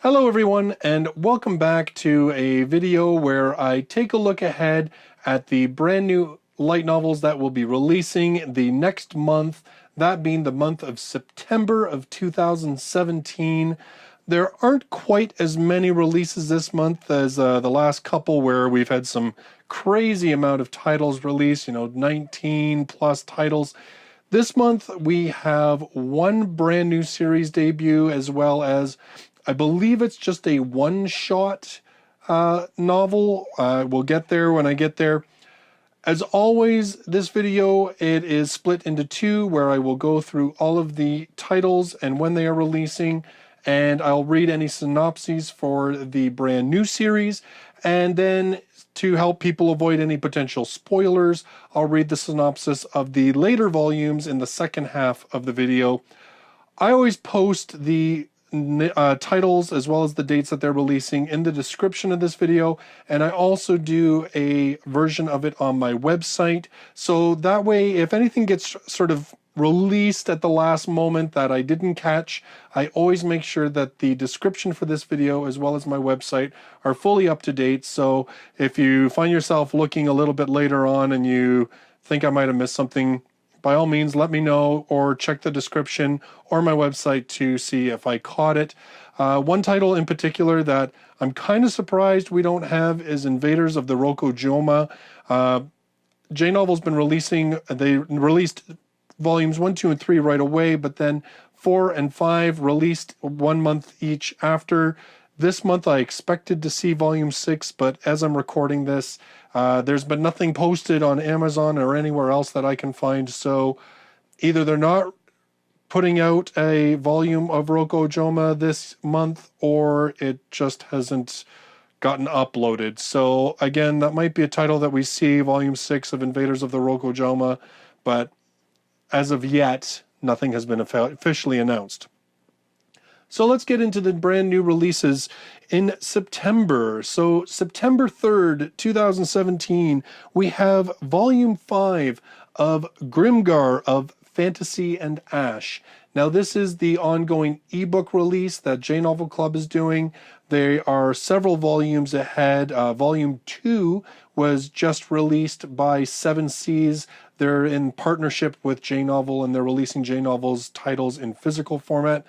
Hello everyone, and welcome back to a video where I take a look ahead at the brand new light novels that will be releasing the next month, that being the month of September of 2017. There aren't quite as many releases this month as the last couple where we've had some crazy amount of titles released, 19 plus titles. This month we have one brand new series debut, as well as I believe it's just a one-shot novel. We'll get there when I get there. As always, this video, it is split into two, where I will go through all of the titles and when they are releasing, and I'll read any synopses for the brand new series, and then to help people avoid any potential spoilers, I'll read the synopsis of the later volumes in the second half of the video. I always post the titles as well as the dates that they're releasing in the description of this video, and I also do a version of it on my website, so that way if anything gets sort of released at the last moment that I didn't catch, I always make sure that the description for this video as well as my website are fully up to date. So if you find yourself looking a little bit later on and you think I might have missed something, by all means, let me know, or check the description or my website to see if I caught it. One title in particular that I'm kind of surprised we don't have is Invaders of the Rokujouma. J-Novel's been releasing, they released volumes 1, 2, and 3 right away, but then 4 and 5 released 1 month each after. This month I expected to see volume 6, but as I'm recording this, there's been nothing posted on Amazon or anywhere else that I can find, so either they're not putting out a volume of Rokujouma this month, or it just hasn't gotten uploaded. So again, that might be a title that we see, volume 6 of Invaders of the Rokujouma, but as of yet, nothing has been officially announced. So let's get into the brand new releases in September. So September 3rd, 2017, we have Volume 5 of Grimgar of Fantasy and Ash. Now this is the ongoing ebook release that J-Novel Club is doing. There are several volumes ahead. Volume 2 was just released by 7 Seas. They're in partnership with J-Novel, and they're releasing J-Novel's titles in physical format.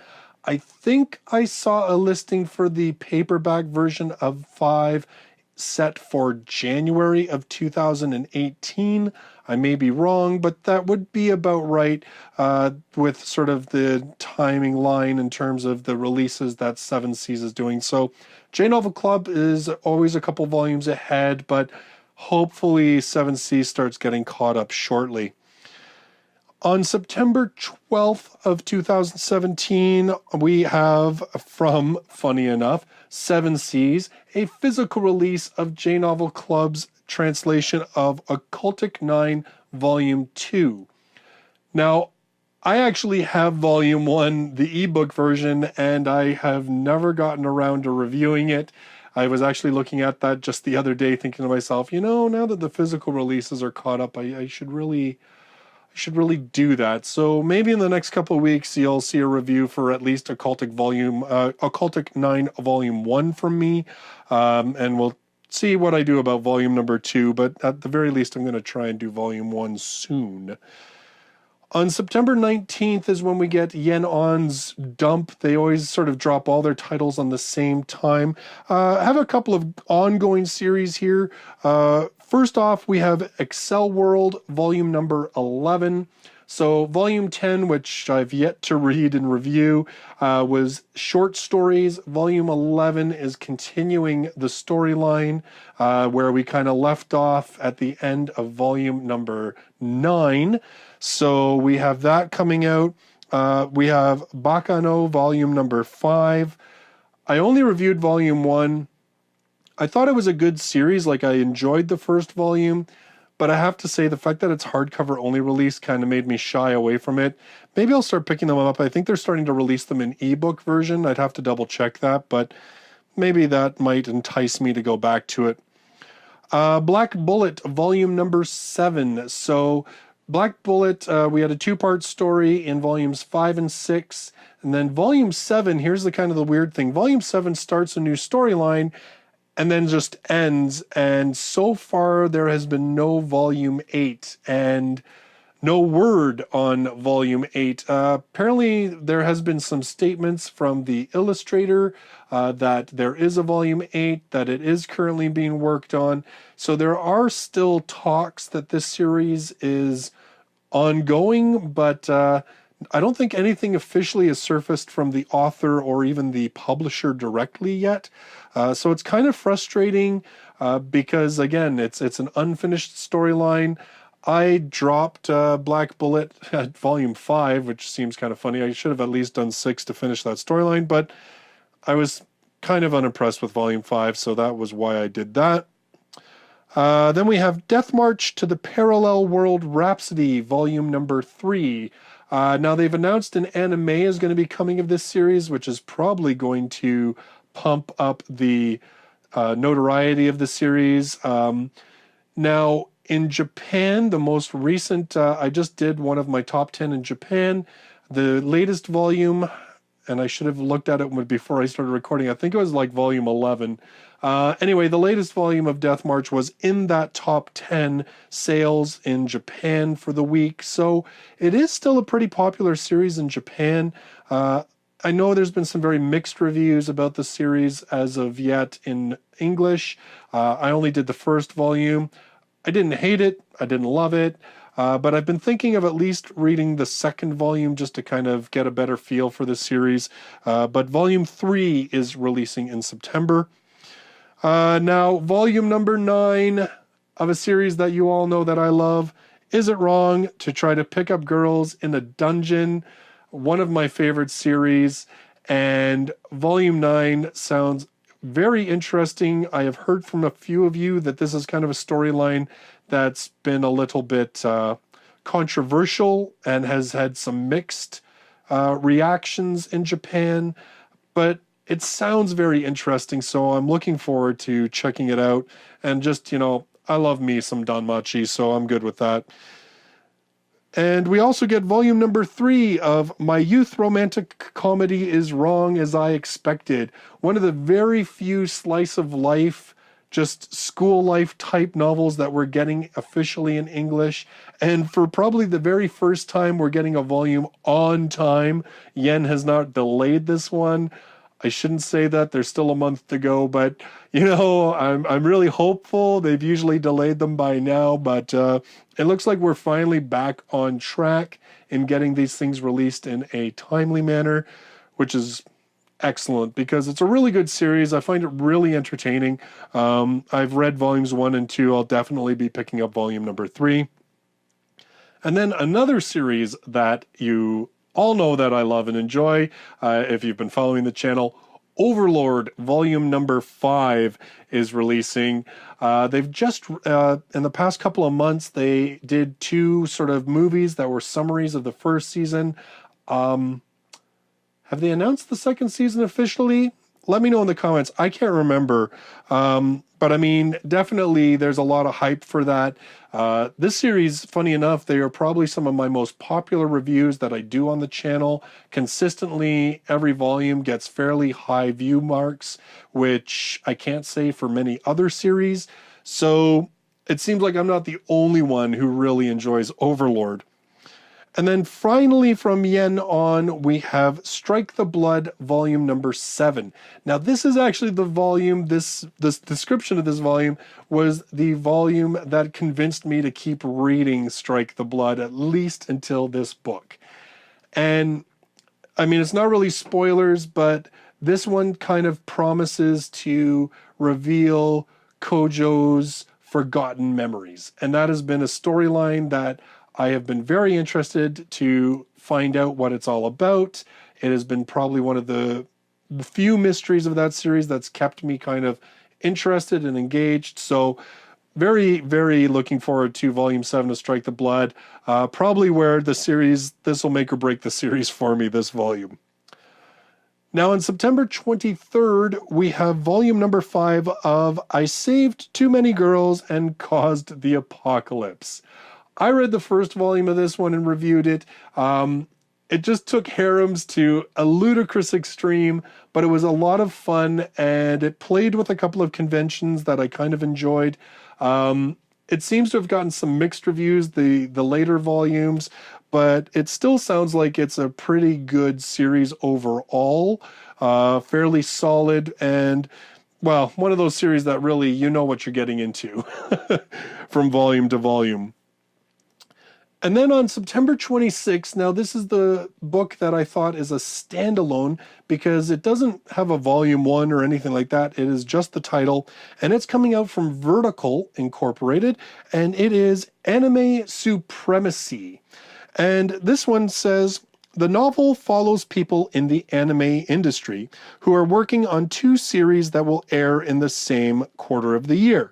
I think I saw a listing for the paperback version of 5 set for January of 2018. I may be wrong, but that would be about right with sort of the timing line in terms of the releases that 7 Seas is doing. So J-Novel Club is always a couple volumes ahead, but hopefully 7 Seas starts getting caught up shortly. On September 12th of 2017, we have from, funny enough, 7 Seas, a physical release of J-Novel Club's translation of Occultic 9 Volume 2. Now, I actually have Volume 1, the ebook version, and I have never gotten around to reviewing it. I was actually looking at that just the other day thinking to myself, now that the physical releases are caught up, I should really do that. So maybe in the next couple of weeks you'll see a review for at least Occultic 9 Volume 1 from me, and we'll see what I do about Volume number 2, but at the very least I'm going to try and do Volume 1 soon. On September 19th is when we get Yen On's Dump. They always sort of drop all their titles on the same time. I have a couple of ongoing series here. First off, we have Accel World, volume number 11. So volume 10, which I've yet to read and review, was short stories. Volume 11 is continuing the storyline where we kind of left off at the end of volume number 9. So we have that coming out. We have Baccano, volume number 5. I only reviewed volume 1. I thought it was a good series, like I enjoyed the first volume, but I have to say the fact that it's hardcover only release kind of made me shy away from it. Maybe I'll start picking them up. I think they're starting to release them in ebook version. I'd have to double check that, but maybe that might entice me to go back to it. Blackbullet, volume number 7. So Blackbullet, we had a two-part story in volumes 5 and 6. And then volume 7, here's the kind of the weird thing. Volume 7 starts a new storyline and then just ends. And so far, there has been no volume 8 and no word on volume 8. Apparently, there has been some statements from the illustrator that there is a volume 8, that it is currently being worked on. So there are still talks that this series is ongoing, but I don't think anything officially has surfaced from the author or even the publisher directly yet. So it's kind of frustrating because, again, it's an unfinished storyline. I dropped Blackbullet at volume 5, which seems kind of funny. I should have at least done 6 to finish that storyline, but I was kind of unimpressed with volume 5, so that was why I did that. Then we have Death March to the Parallel World Rhapsody, volume number 3. Now they've announced an anime is going to be coming of this series, which is probably going to pump up the notoriety of the series. Now, in Japan, the most recent, I just did one of my top 10 in Japan. The latest volume, and I should have looked at it before I started recording, I think it was like volume 11. Anyway, the latest volume of Death March was in that top 10 sales in Japan for the week. So it is still a pretty popular series in Japan. I know there's been some very mixed reviews about the series as of yet in English. I only did the first volume. I didn't hate it. I didn't love it. But I've been thinking of at least reading the second volume just to kind of get a better feel for the series. But volume 3 is releasing in September. Now, volume number 9 of a series that you all know that I love, Is It Wrong to Try to Pick Up Girls in a Dungeon? One of my favorite series. And volume 9 sounds very interesting. I have heard from a few of you that this is kind of a storyline that's been a little bit controversial and has had some mixed reactions in Japan, but it sounds very interesting, so I'm looking forward to checking it out. And just, I love me some Danmachi, so I'm good with that. And we also get volume number 3 of My Youth Romantic Comedy Is Wrong As I Expected. One of the very few slice of life, just school life type novels that we're getting officially in English. And for probably the very first time, we're getting a volume on time. Yen has not delayed this one. I shouldn't say that, there's still a month to go, but I'm really hopeful. They've usually delayed them by now, but it looks like we're finally back on track in getting these things released in a timely manner, which is excellent because it's a really good series. I find it really entertaining. I've read volumes 1 and 2. I'll definitely be picking up volume number 3. And then another series that you all know that I love and enjoy, if you've been following the channel, Overlord volume number 5 is releasing. They've just, in the past couple of months, they did 2 sort of movies that were summaries of the first season. Have they announced the second season officially? Let me know in the comments. I can't remember. But I mean, definitely there's a lot of hype for that. This series, funny enough, they are probably some of my most popular reviews that I do on the channel. Consistently, every volume gets fairly high view marks, which I can't say for many other series. So it seems like I'm not the only one who really enjoys Overlord. And then finally from Yen on, we have Strike the Blood, volume number 7. Now this is actually the volume, this description of this volume was the volume that convinced me to keep reading Strike the Blood, at least until this book. And I mean, it's not really spoilers, but this one kind of promises to reveal Kojo's forgotten memories. And that has been a storyline that I have been very interested to find out what it's all about. It has been probably one of the few mysteries of that series that's kept me kind of interested and engaged. So very, very looking forward to volume 7 of Strike the Blood. Probably where the series, this will make or break the series for me, this volume. Now on September 23rd, we have volume number 5 of I Saved Too Many Girls and Caused the Apocalypse. I read the first volume of this one and reviewed it. It just took harems to a ludicrous extreme, but it was a lot of fun, and it played with a couple of conventions that I kind of enjoyed. It seems to have gotten some mixed reviews, the later volumes, but it still sounds like it's a pretty good series overall, fairly solid, and, well, one of those series that really you know what you're getting into from volume to volume. And then on September 26th, now this is the book that I thought is a standalone because it doesn't have a volume 1 or anything like that. It is just the title, and it's coming out from Vertical Incorporated, and it is Anime Supremacy. And this one says, the novel follows people in the anime industry who are working on 2 series that will air in the same quarter of the year.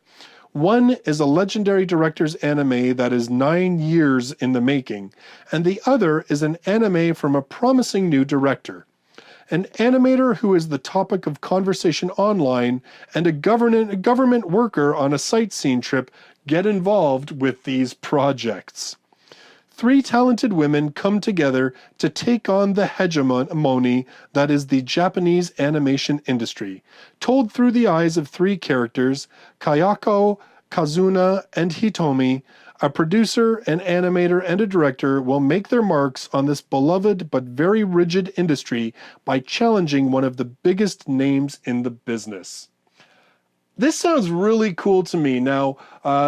One is a legendary director's anime that is 9 years in the making, and the other is an anime from a promising new director. An animator who is the topic of conversation online and a government worker on a sightseeing trip get involved with these projects. 3 talented women come together to take on the hegemony that is the Japanese animation industry, told through the eyes of 3 characters, Kayako, Kazuna, and Hitomi. A producer, an animator, and a director will make their marks on this beloved but very rigid industry by challenging one of the biggest names in the business. This sounds really cool to me. Now,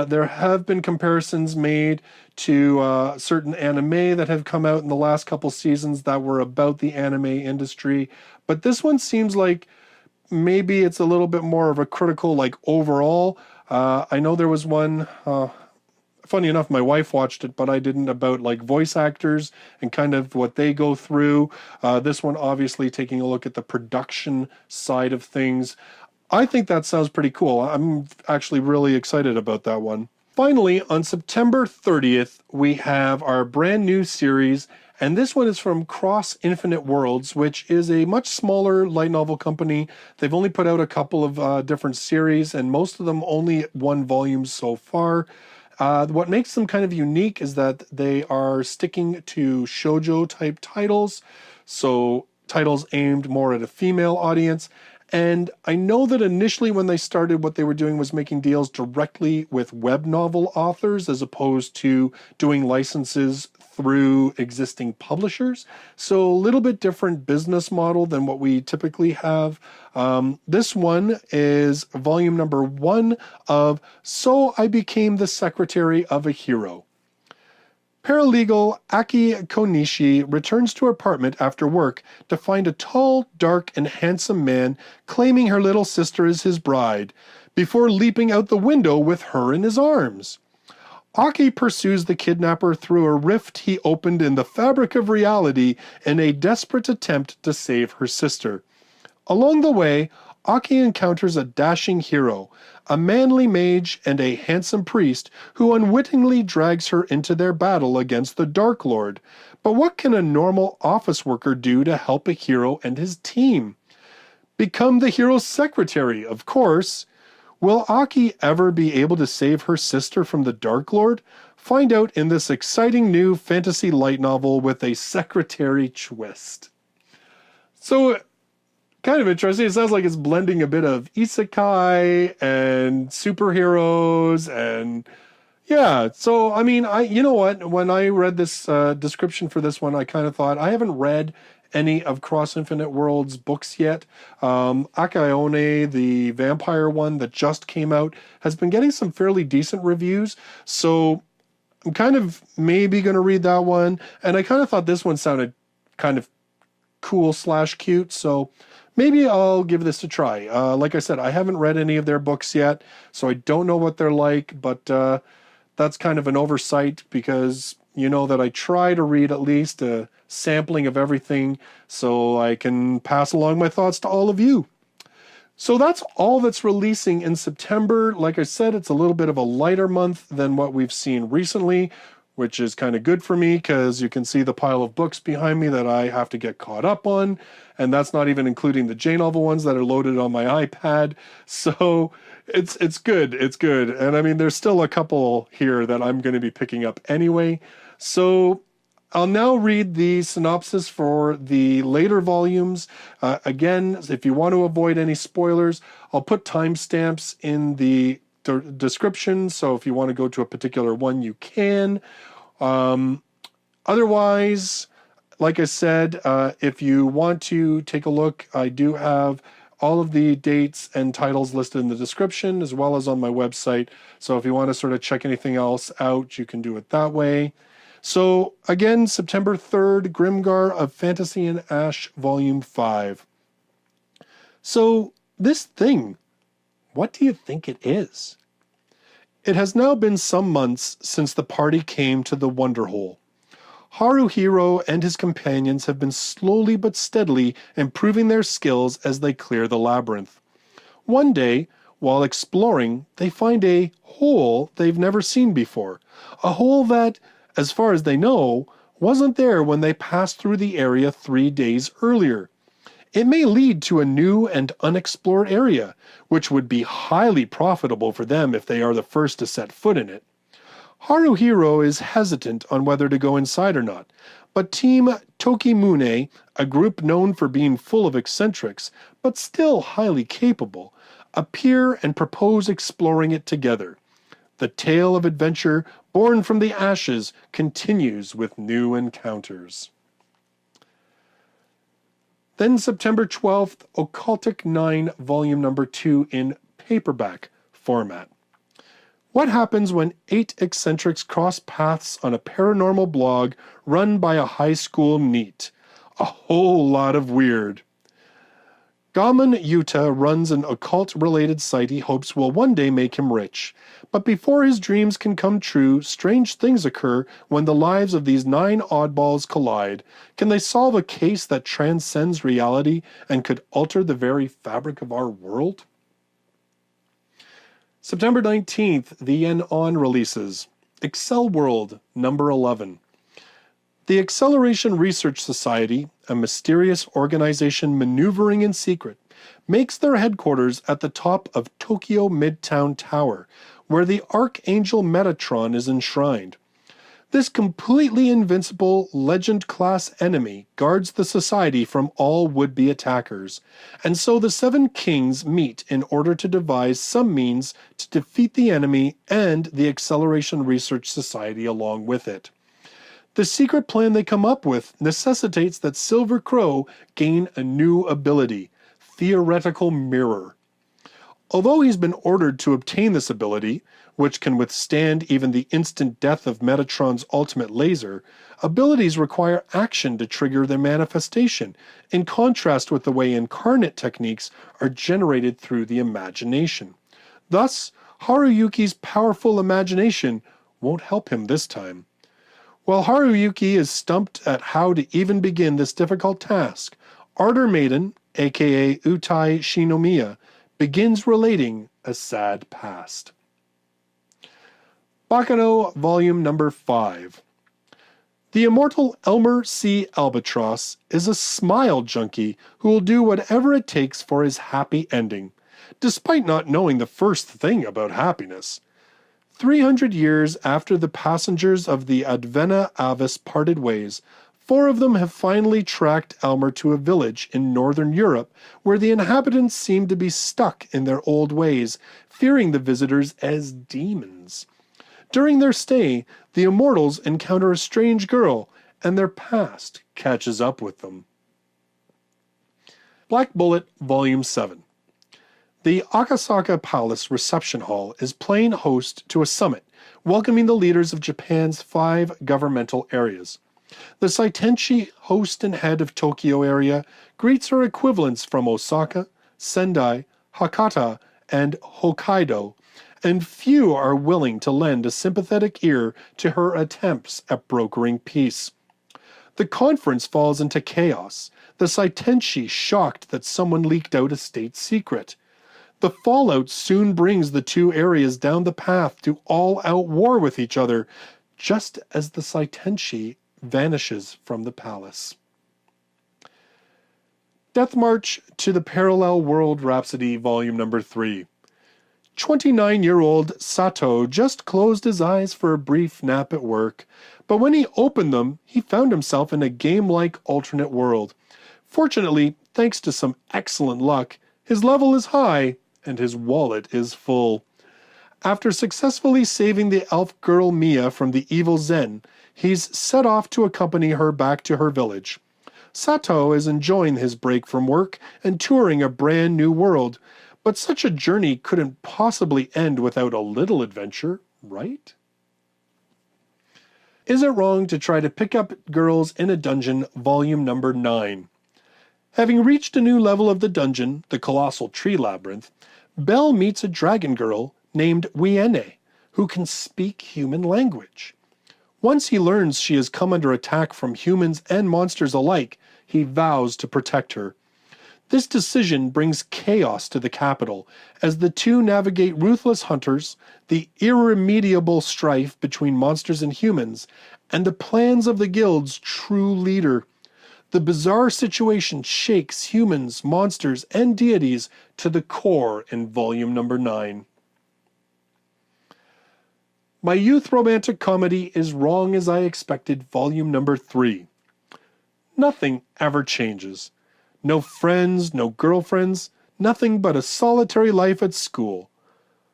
there have been comparisons made to certain anime that have come out in the last couple seasons that were about the anime industry, but this one seems like maybe it's a little bit more of a critical, like, overall. I know there was one, funny enough, my wife watched it, but I didn't, about like voice actors and kind of what they go through. This one obviously taking a look at the production side of things. I think that sounds pretty cool. I'm actually really excited about that one. Finally, on September 30th, we have our brand new series, and this one is from Cross Infinite Worlds, which is a much smaller light novel company. They've only put out a couple of different series, and most of them only 1 volume so far. What makes them kind of unique is that they are sticking to shoujo type titles, so titles aimed more at a female audience. And I know that initially when they started, what they were doing was making deals directly with web novel authors as opposed to doing licenses through existing publishers. So a little bit different business model than what we typically have. This one is volume number 1 of So I Became the Secretary of a Hero. Paralegal Aki Konishi returns to her apartment after work to find a tall, dark, and handsome man claiming her little sister is his bride, before leaping out the window with her in his arms. Aki pursues the kidnapper through a rift he opened in the fabric of reality in a desperate attempt to save her sister. Along the way, Aki encounters a dashing hero, a manly mage, and a handsome priest who unwittingly drags her into their battle against the Dark Lord. But what can a normal office worker do to help a hero and his team? Become the hero's secretary, of course. Will Aki ever be able to save her sister from the Dark Lord? Find out in this exciting new fantasy light novel with a secretary twist. So, kind of interesting. It sounds like it's blending a bit of isekai and superheroes, and yeah. So I mean, you know what? When I read this description for this one, I kind of thought I haven't read any of Cross Infinite Worlds books yet. Akaone, the vampire one that just came out, has been getting some fairly decent reviews. So I'm kind of maybe going to read that one, and I kind of thought this one sounded kind of cool/cute. So maybe I'll give this a try. Like I said, I haven't read any of their books yet, so I don't know what they're like, but that's kind of an oversight because you know that I try to read at least a sampling of everything so I can pass along my thoughts to all of you. So that's all that's releasing in September. Like I said, it's a little bit of a lighter month than what we've seen recently, which is kind of good for me because you can see the pile of books behind me that I have to get caught up on. and that's not even including the J-novel ones that are loaded on my iPad. So it's good. It's good. And I mean, there's still a couple here that I'm going to be picking up anyway. So I'll now read the synopsis for the later volumes. Again, if you want to avoid any spoilers, I'll put timestamps in the description. So if you want to go to a particular one, you can. Otherwise, like I said, if you want to take a look, I do have all of the dates and titles listed in the description, as well as on my website. So if you want to sort of check anything else out, you can do it that way. So again, September 3rd, Grimgar of Fantasy and Ash, Volume 5. So this thing, what do you think it is? It has now been some months since the party came to the Wonderhole. Haruhiro and his companions have been slowly but steadily improving their skills as they clear the labyrinth. One day, while exploring, they find a hole they've never seen before. A hole that, as far as they know, wasn't there when they passed through the area 3 days earlier. It may lead to a new and unexplored area, which would be highly profitable for them if they are the first to set foot in it. Haruhiro is hesitant on whether to go inside or not, but Team Tokimune, a group known for being full of eccentrics, but still highly capable, appear and propose exploring it together. The tale of adventure born from the ashes continues with new encounters. Then September 12th, Occultic 9, Volume Number 2 in paperback format. What happens when 8 eccentrics cross paths on a paranormal blog run by a high school NEET? A whole lot of weird. Gaman Yuta runs an occult-related site he hopes will one day make him rich. But before his dreams can come true, strange things occur when the lives of these 9 oddballs collide. Can they solve a case that transcends reality and could alter the very fabric of our world? September 19th, the Yen On releases. Accel World, number 11. The Acceleration Research Society, a mysterious organization maneuvering in secret, makes their headquarters at the top of Tokyo Midtown Tower, where the Archangel Metatron is enshrined. This completely invincible, legend-class enemy guards the society from all would-be attackers, and so the 7 kings meet in order to devise some means to defeat the enemy and the Acceleration Research Society along with it. The secret plan they come up with necessitates that Silver Crow gain a new ability, Theoretical Mirror. Although he's been ordered to obtain this ability, which can withstand even the instant death of Metatron's ultimate laser, abilities require action to trigger their manifestation, in contrast with the way incarnate techniques are generated through the imagination. Thus, Haruyuki's powerful imagination won't help him this time. While Haruyuki is stumped at how to even begin this difficult task, Ardor Maiden, aka Utai Shinomiya, begins relating a sad past. Baccano, Volume Number 5. The immortal Elmer C. Albatross is a smile junkie who will do whatever it takes for his happy ending, despite not knowing the first thing about happiness. 300 years after the passengers of the Advena Avis parted ways, 4 of them have finally tracked Elmer to a village in northern Europe where the inhabitants seem to be stuck in their old ways, fearing the visitors as demons. During their stay, the immortals encounter a strange girl, and their past catches up with them. Blackbullet, Volume 7. The Akasaka Palace Reception Hall is playing host to a summit, welcoming the leaders of Japan's 5 governmental areas. The Saitenchi, host and head of Tokyo area, greets her equivalents from Osaka, Sendai, Hakata, and Hokkaido, and few are willing to lend a sympathetic ear to her attempts at brokering peace. The conference falls into chaos, the Saitenchi shocked that someone leaked out a state secret. The fallout soon brings the 2 areas down the path to all-out war with each other, just as the Saitenchi vanishes from the palace. Death March to the Parallel World Rhapsody, Volume Number 3. 29-year-old Sato just closed his eyes for a brief nap at work, but when he opened them, he found himself in a game-like alternate world. Fortunately, thanks to some excellent luck, his level is high and his wallet is full. After successfully saving the elf girl Mia from the evil Zen, he's set off to accompany her back to her village. Sato is enjoying his break from work and touring a brand new world, but such a journey couldn't possibly end without a little adventure, right? Is It Wrong to Try to Pick Up Girls in a Dungeon, Volume Number 9. Having reached a new level of the dungeon, the Colossal Tree Labyrinth, Belle meets a dragon girl named Wiene, who can speak human language. Once he learns she has come under attack from humans and monsters alike, he vows to protect her. This decision brings chaos to the capital as the two navigate ruthless hunters, the irremediable strife between monsters and humans, and the plans of the guild's true leader. The bizarre situation shakes humans, monsters, and deities to the core in Volume Number 9. My youth romantic comedy is Wrong as I Expected, Volume Number 3. Nothing ever changes. No friends, no girlfriends, nothing but a solitary life at school.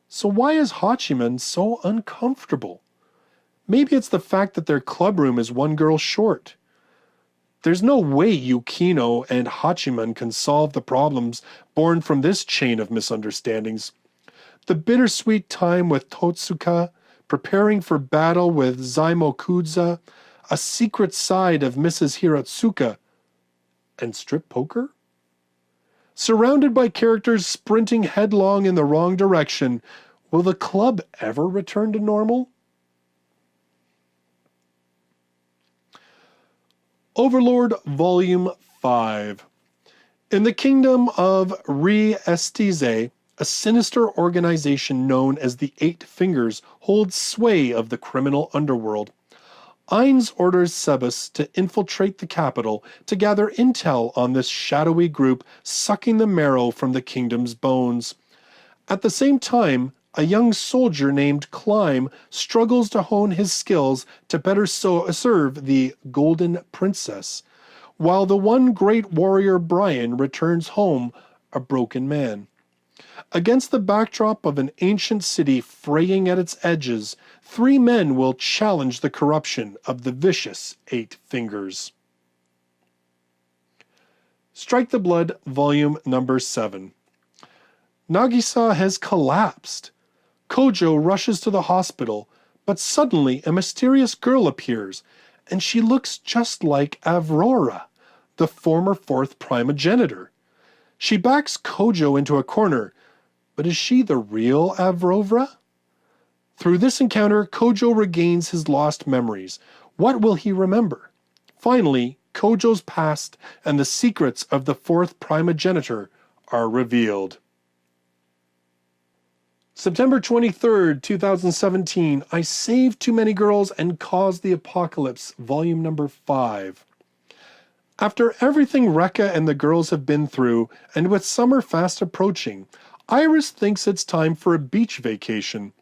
So why is Hachiman so uncomfortable? Maybe it's the fact that their clubroom is one girl short. There's no way Yukino and Hachiman can solve the problems born from this chain of misunderstandings. The bittersweet time with Totsuka, preparing for battle with Zaimokudza, a secret side of Mrs. Hiratsuka, and strip poker? Surrounded by characters sprinting headlong in the wrong direction, will the club ever return to normal? Overlord Volume 5. In the kingdom of Rhapsody, a sinister organization known as the Eight Fingers holds sway of the criminal underworld. Ainz orders Sebas to infiltrate the capital to gather intel on this shadowy group sucking the marrow from the kingdom's bones. At the same time, a young soldier named Climb struggles to hone his skills to better serve the Golden Princess, while the one great warrior Brian returns home a broken man. Against the backdrop of an ancient city fraying at its edges, three men will challenge the corruption of the vicious Eight Fingers. Strike the Blood, Volume Number 7. Nagisa has collapsed. Kojo rushes to the hospital, but suddenly a mysterious girl appears, and she looks just like Avrora, the former fourth primogenitor. She backs Kojo into a corner, but is she the real Avrora? Through this encounter, Kojo regains his lost memories. What will he remember? Finally, Kojo's past and the secrets of the fourth primogenitor are revealed. September 23rd, 2017, I Saved Too Many Girls and Caused the Apocalypse, Volume Number 5. After everything Rekka and the girls have been through, and with summer fast approaching, Iris thinks it's time for a beach vacation.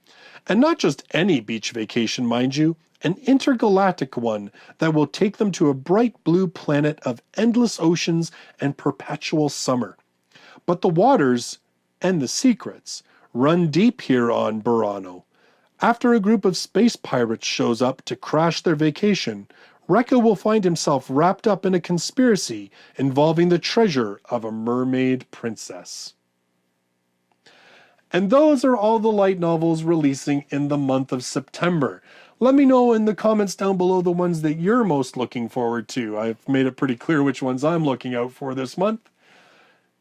And not just any beach vacation, mind you, an intergalactic one that will take them to a bright blue planet of endless oceans and perpetual summer. But the waters, and the secrets, run deep here on Burano. After a group of space pirates shows up to crash their vacation, Rekka will find himself wrapped up in a conspiracy involving the treasure of a mermaid princess. And those are all the light novels releasing in the month of September. Let me know in the comments down below the ones that you're most looking forward to. I've made it pretty clear which ones I'm looking out for this month.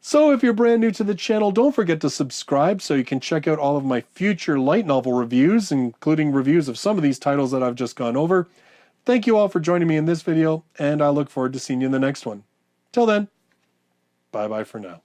So if you're brand new to the channel, don't forget to subscribe so you can check out all of my future light novel reviews, including reviews of some of these titles that I've just gone over. Thank you all for joining me in this video, and I look forward to seeing you in the next one. Till then, bye-bye for now.